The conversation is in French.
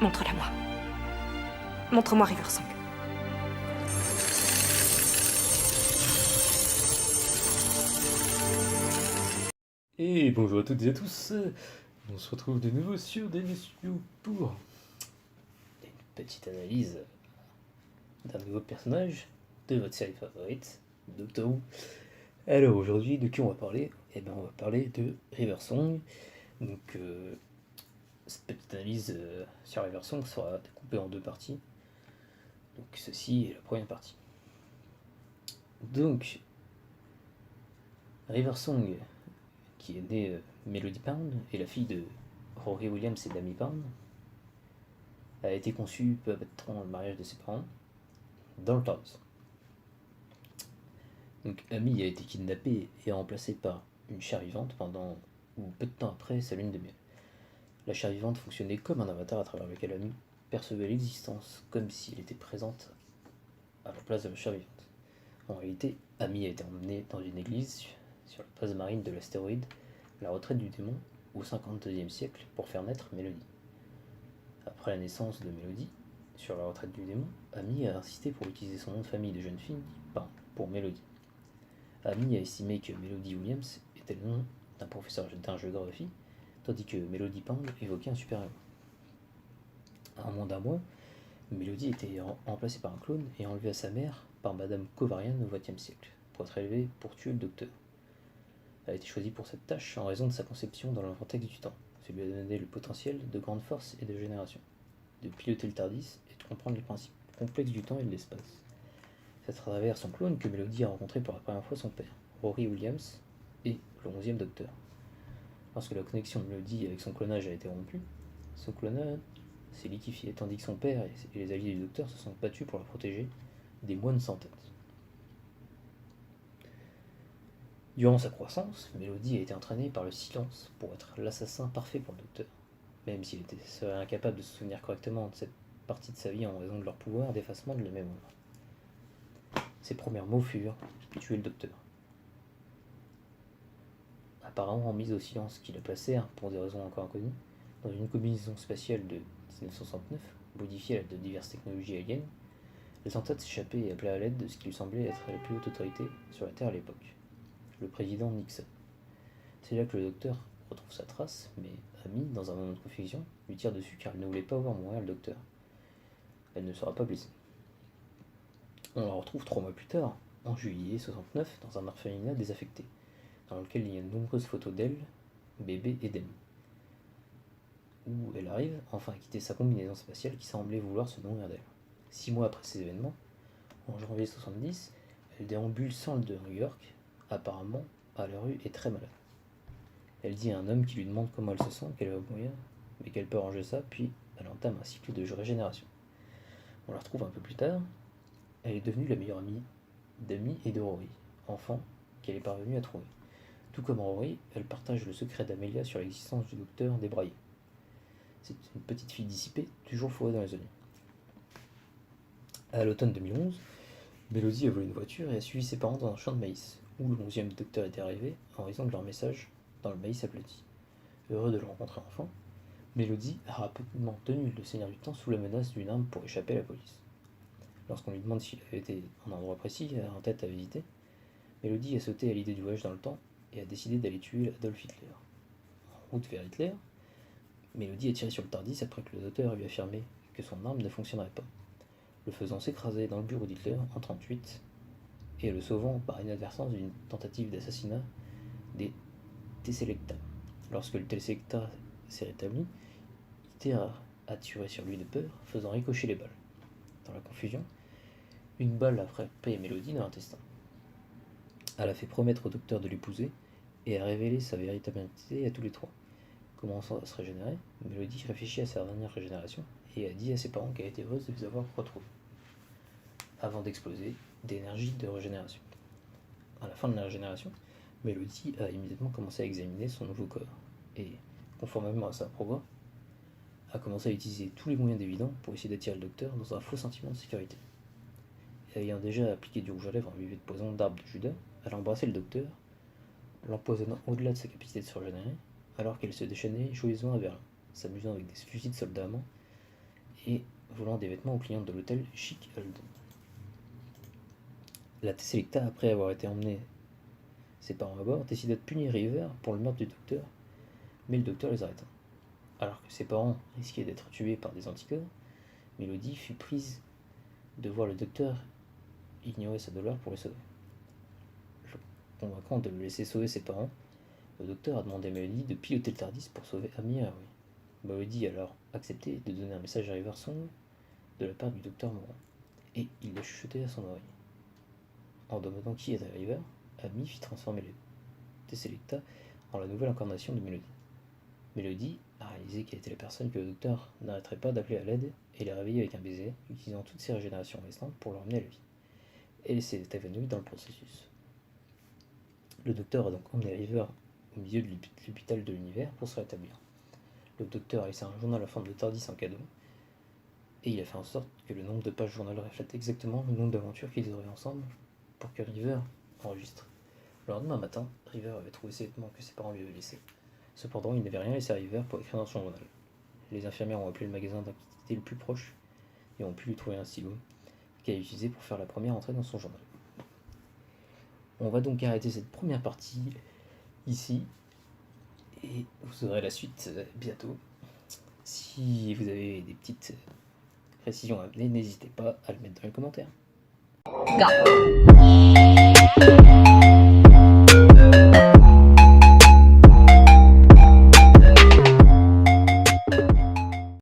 Montre-la moi. Montre-moi Riversong. Et bonjour à toutes et à tous, on se retrouve de nouveau sur DNSU pour une petite analyse d'un nouveau personnage de votre série favorite, Doctor Who. Alors aujourd'hui, de qui on va parler? Eh ben on va parler de Riversong. Donc cette petite analyse sur Riversong sera découpée en deux parties. Donc ceci est la première partie. Donc Riversong, qui est née Melody Pound, est la fille de Rory Williams et d'Amy Pound, a été conçue peu avant le mariage de ses parents dans le TARDIS. Donc Amy a été kidnappée et remplacée par une chair vivante pendant, ou peu de temps après, sa lune de miel. La chair vivante fonctionnait comme un avatar à travers lequel Amy percevait l'existence comme si elle était présente à la place de la chair vivante. En réalité, Amy a été emmenée dans une église sur la base marine de l'astéroïde, la retraite du démon, au 52e siècle, pour faire naître Mélodie. Après la naissance de Mélodie, sur la retraite du démon, Amy a insisté pour utiliser son nom de famille de jeune fille, pour Mélodie. Amy a estimé que Melody Williams était le nom d'un professeur d'un géographie, tandis que Melody Pound évoquait un super-héros. En moins d'un mois, Melody était remplacée par un clone et enlevée à sa mère par Madame Kovarian au XXe siècle, pour être élevée pour tuer le docteur. Elle a été choisie pour cette tâche en raison de sa conception dans l'incontexte du temps. Ça lui a donné le potentiel de grande force et de génération, de piloter le TARDIS et de comprendre les principes complexes du temps et de l'espace. C'est à travers son clone que Melody a rencontré pour la première fois son père, Rory Williams, et le 11e docteur. Lorsque la connexion de Melody avec son clonage a été rompue, son clonage s'est liquéfié, tandis que son père et les alliés du docteur se sont battus pour la protéger des moines sans tête. Durant sa croissance, Melody a été entraînée par le silence pour être l'assassin parfait pour le docteur, même s'il serait incapable de se souvenir correctement de cette partie de sa vie en raison de leur pouvoir d'effacement de la mémoire. Ses premiers mots furent « tuer le docteur ». Apparemment mise au silence qui la placèrent, pour des raisons encore inconnues, dans une combinaison spatiale de 1969, modifiée à l'aide de diverses technologies aliens, elle tenta de s'échapper et appela à l'aide de ce qui lui semblait être la plus haute autorité sur la Terre à l'époque, le président Nixon. C'est là que le docteur retrouve sa trace, mais Amy, dans un moment de confusion, lui tire dessus car elle ne voulait pas voir mourir le docteur. Elle ne sera pas blessée. On la retrouve 3 mois plus tard, en juillet 69, dans un orphelinat désaffecté, dans lequel il y a de nombreuses photos d'elle, bébé et d'Amy, où elle arrive enfin à quitter sa combinaison spatiale qui semblait vouloir se nourrir d'elle. 6 mois après ces événements, en janvier 70, elle déambule sans le de New York, apparemment à la rue et très malade. Elle dit à un homme qui lui demande comment elle se sent, qu'elle va mourir, mais qu'elle peut arranger ça, puis elle entame un cycle de régénération. On la retrouve un peu plus tard, elle est devenue la meilleure amie d'Amy et de Rory, enfant qu'elle est parvenue à trouver. Tout comme Rory, elle partage le secret d'Amelia sur l'existence du docteur débraillé. C'est une petite fille dissipée, toujours fourrée dans les oignons. À l'automne 2011, Melody a volé une voiture et a suivi ses parents dans un champ de maïs, où le 11e docteur était arrivé en raison de leur message dans le maïs aplati. Heureux de le rencontrer enfin, Melody a rapidement tenu le Seigneur du Temps sous la menace d'une arme pour échapper à la police. Lorsqu'on lui demande s'il avait été un endroit précis en tête à visiter, Melody a sauté à l'idée du voyage dans le temps et a décidé d'aller tuer Adolf Hitler. En route vers Hitler, Melody a tiré sur le TARDIS après que le docteur lui affirmé que son arme ne fonctionnerait pas, le faisant s'écraser dans le bureau d'Hitler en 1938 et le sauvant par inadvertance d'une tentative d'assassinat des Tesselecta. Lorsque le Tesselecta s'est rétabli, Hitler a tiré sur lui de peur, faisant ricocher les balles. Dans la confusion, une balle a frappé Melody dans l'intestin. Elle a fait promettre au docteur de l'épouser et a révélé sa véritable identité à tous les trois. Commençant à se régénérer, Melody réfléchit à sa dernière régénération et a dit à ses parents qu'elle était heureuse de les avoir retrouvés, avant d'exploser d'énergie de régénération. À la fin de la régénération, Melody a immédiatement commencé à examiner son nouveau corps et, conformément à sa programme, a commencé à utiliser tous les moyens évidents pour essayer d'attirer le docteur dans un faux sentiment de sécurité. Et ayant déjà appliqué du rouge à lèvres enlevé de poison d'arbre de Judas, elle a embrassé le docteur, l'empoisonnant au-delà de sa capacité de se régénérer, alors qu'elle se déchaînait joyeusement à Berlin, s'amusant avec des fusils de soldats allemands et volant des vêtements aux clientes de l'hôtel Chic Haldon. La Tesselicta, après avoir été emmené ses parents à bord, décida de punir River pour le meurtre du docteur, mais le docteur les arrêta. Alors que ses parents risquaient d'être tués par des anticorps, Mélodie fut prise de voir le docteur ignorer sa douleur pour les sauver. Le convaincant de le laisser sauver ses parents, le docteur a demandé à Mélodie de piloter le TARDIS pour sauver Amy et Harry. Mélodie a alors accepté de donner un message à River Song de la part du docteur mourant, et il l'a chuchoté à son oreille. En demandant qui était River, Amy fit transformer le Tesselicta en la nouvelle incarnation de Mélodie. Mélodie a réalisé qu'elle était la personne que le docteur n'arrêterait pas d'appeler à l'aide et l'a réveillée avec un baiser, utilisant toutes ses régénérations restantes pour le ramener à la vie. Elle s'est évanouie dans le processus. Le docteur a donc emmené River au milieu de l'hôpital de l'univers pour se rétablir. Le docteur a laissé un journal en forme de TARDIS en cadeau, et il a fait en sorte que le nombre de pages journal reflète exactement le nombre d'aventures qu'ils auraient ensemble pour que River enregistre. Le lendemain matin, River avait trouvé ses vêtements que ses parents lui avaient laissés. Cependant, il n'avait rien laissé à River pour écrire dans son journal. Les infirmières ont appelé le magasin d'antiquités le plus proche et ont pu lui trouver un stylo qu'elle a utilisé pour faire la première entrée dans son journal. On va donc arrêter cette première partie ici et vous aurez la suite bientôt. Si vous avez des petites précisions à amener, n'hésitez pas à le mettre dans les commentaires. Go.